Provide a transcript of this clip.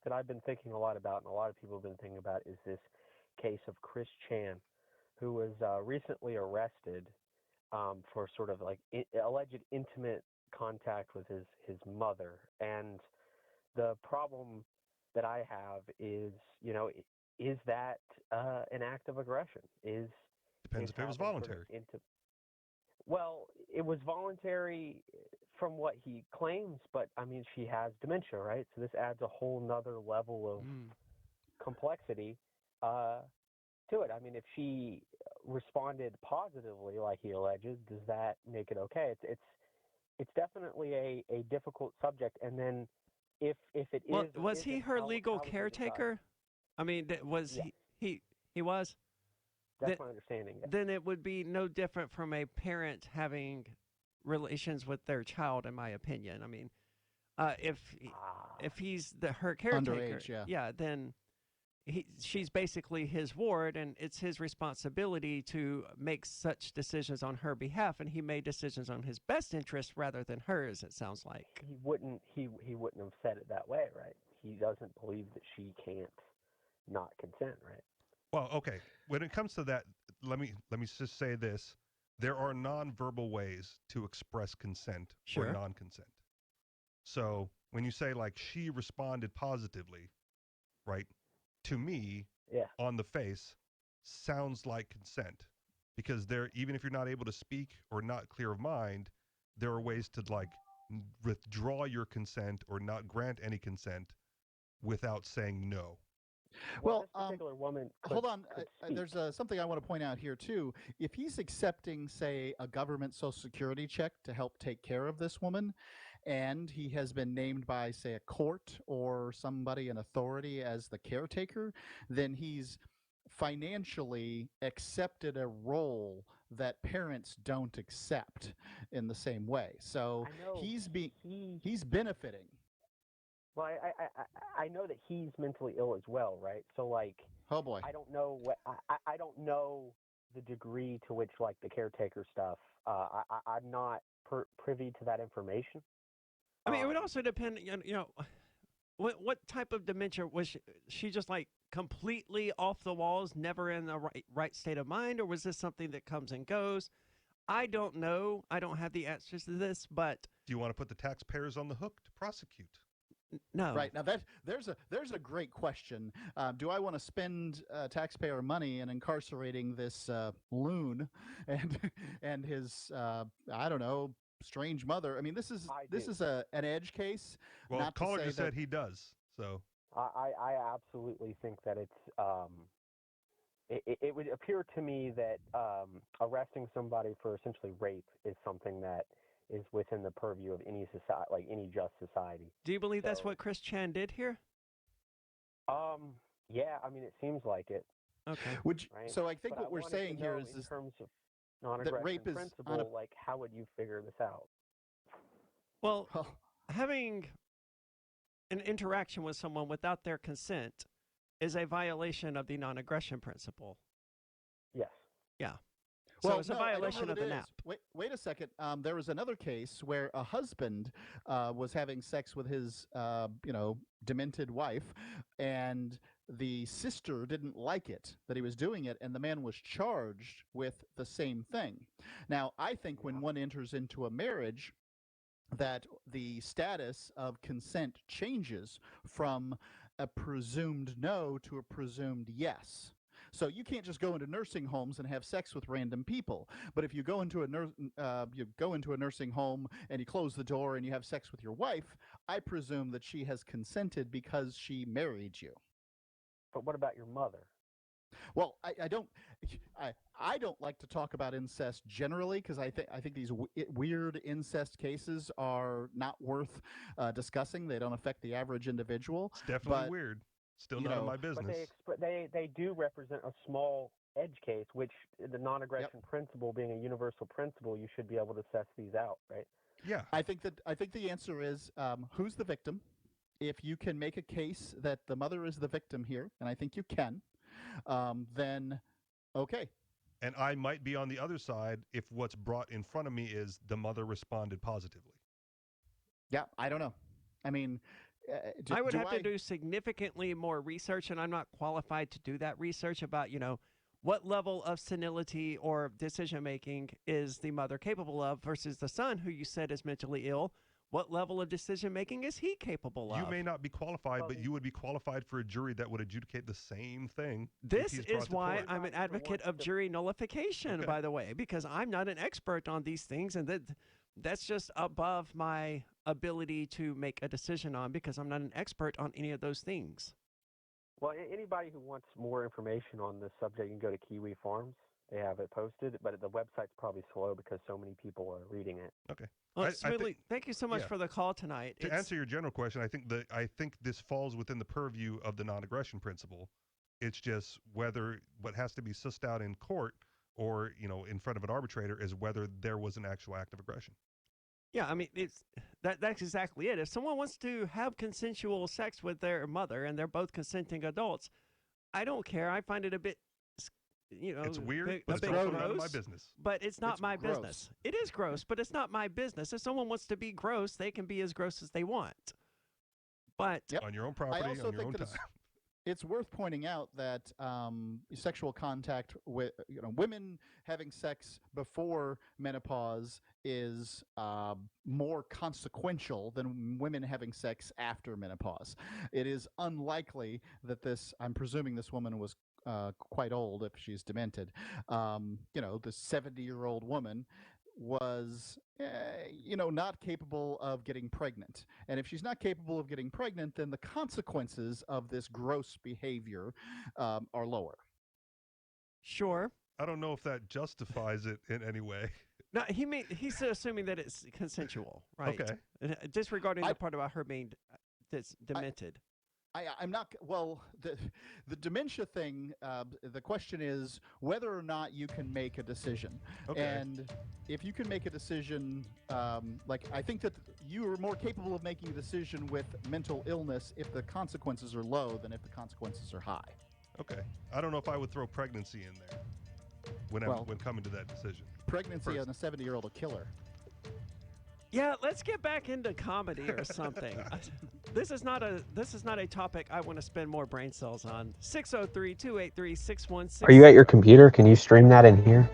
that I've been thinking a lot about, and a lot of people have been thinking about, is this case of Chris Chan, who was recently arrested for sort of like alleged intimate contact with his mother. And the problem that I have is, is that an act of aggression? Depends if it was voluntary. Well, it was voluntary from what he claims, but I mean, she has dementia, right? So this adds a whole nother level of complexity to it. I mean, if she responded positively, like he alleges, does that make it okay? It's definitely a difficult subject. And then if it is, was he her legal caretaker? I mean, was yes. he was? That's my understanding. Yes. Then it would be no different from a parent having relations with their child, in my opinion. I mean, if he's her caretaker, underage, then she's basically his ward, and it's his responsibility to make such decisions on her behalf. And he made decisions on his best interest rather than hers. It sounds like he wouldn't have said it that way, right? He doesn't believe that she can't not consent, right? Well, okay. When it comes to that, let me just say this: there are nonverbal ways to express consent or non-consent. So when you say like she responded positively, right? To me, on the face, sounds like consent, because even if you're not able to speak or not clear of mind, there are ways to like withdraw your consent or not grant any consent without saying no. Well, this particular woman hold on. There's something I want to point out here, too. If he's accepting, say, a government Social Security check to help take care of this woman, and he has been named by, say, a court or somebody in authority as the caretaker, then he's financially accepted a role that parents don't accept in the same way. So he's benefiting. Well, I know that he's mentally ill as well, right? So like, oh boy, I don't know I don't know the degree to which like the caretaker stuff. I'm not privy to that information. I mean, it would also depend. What type of dementia was she? Just like completely off the walls, never in the right state of mind, or was this something that comes and goes? I don't know. I don't have the answers to this, but do you want to put the taxpayers on the hook to prosecute? No. Right. Now there's a great question. Do I want to spend taxpayer money in incarcerating this loon and his I don't know, strange mother? I mean, this is an edge case. Well, not caller to just said he does. So I absolutely think that it would appear to me that arresting somebody for essentially rape is something that is within the purview of any society, like any just society. Do you believe that's what Chris Chan did here? Yeah, I mean, it seems like it. Okay. Right? So I think what we're saying here is in terms of non-aggression rape is principle, like how would you figure this out? Well, having an interaction with someone without their consent is a violation of the non-aggression principle. Yes. Yeah. So it's a violation of the NAP. Wait a second. There was another case where a husband was having sex with his, demented wife, and the sister didn't like it that he was doing it, and the man was charged with the same thing. Now, I think when one enters into a marriage, that the status of consent changes from a presumed no to a presumed yes. So you can't just go into nursing homes and have sex with random people. But if you go into a nursing home and you close the door and you have sex with your wife, I presume that she has consented because she married you. But what about your mother? Well, I don't like to talk about incest generally, because I think these weird incest cases are not worth discussing. They don't affect the average individual. It's definitely weird. Still not in my business. But they do represent a small edge case, which the non-aggression principle being a universal principle, you should be able to assess these out, right? Yeah. I think the answer is who's the victim. If you can make a case that the mother is the victim here, and I think you can, then okay. And I might be on the other side if what's brought in front of me is the mother responded positively. Yeah, I don't know. I mean, I would have to do significantly more research, and I'm not qualified to do that research about, what level of senility or decision-making is the mother capable of versus the son, who you said is mentally ill. What level of decision-making is he capable of? You may not be qualified, but you would be qualified for a jury that would adjudicate the same thing. This is why I'm an advocate of jury nullification, by the way, because I'm not an expert on these things, and that's just above my ability to make a decision on, because I'm not an expert on any of those things. Well, anybody who wants more information on this subject, you can go to Kiwi Farms. They have it posted, but the website's probably slow because so many people are reading it. Okay. Well, thank you so much for the call tonight. To answer your general question, I think this falls within the purview of the non-aggression principle. It's just whether what has to be sussed out in court or in front of an arbitrator is whether there was an actual act of aggression. Yeah, I mean, that's exactly it. If someone wants to have consensual sex with their mother and they're both consenting adults, I don't care. I find it a bit, it's weird, but it's also none of my business. But it's not my business. It is gross, but it's not my business. If someone wants to be gross, they can be as gross as they want. But on your own property, on your own time. It's worth pointing out that sexual contact with women having sex before menopause is more consequential than women having sex after menopause. It is unlikely that I'm presuming this woman was quite old if she's demented. The 70-year-old woman was not capable of getting pregnant, and if she's not capable of getting pregnant, then the consequences of this gross behavior are lower. Sure. I don't know if that justifies it in any way. No, he's assuming that it's consensual, right? Okay. Disregarding the part about her being demented. I'm not. Well, the dementia thing. The question is whether or not you can make a decision. Okay. And if you can make a decision, I think that you are more capable of making a decision with mental illness if the consequences are low than if the consequences are high. Okay. I don't know if I would throw pregnancy in there when coming to that decision. Pregnancy on a 70-year-old will kill her. Yeah, let's get back into comedy or something. This is not a topic I want to spend more brain cells on. 603-283-6160. Are you at your computer? Can you stream that in here?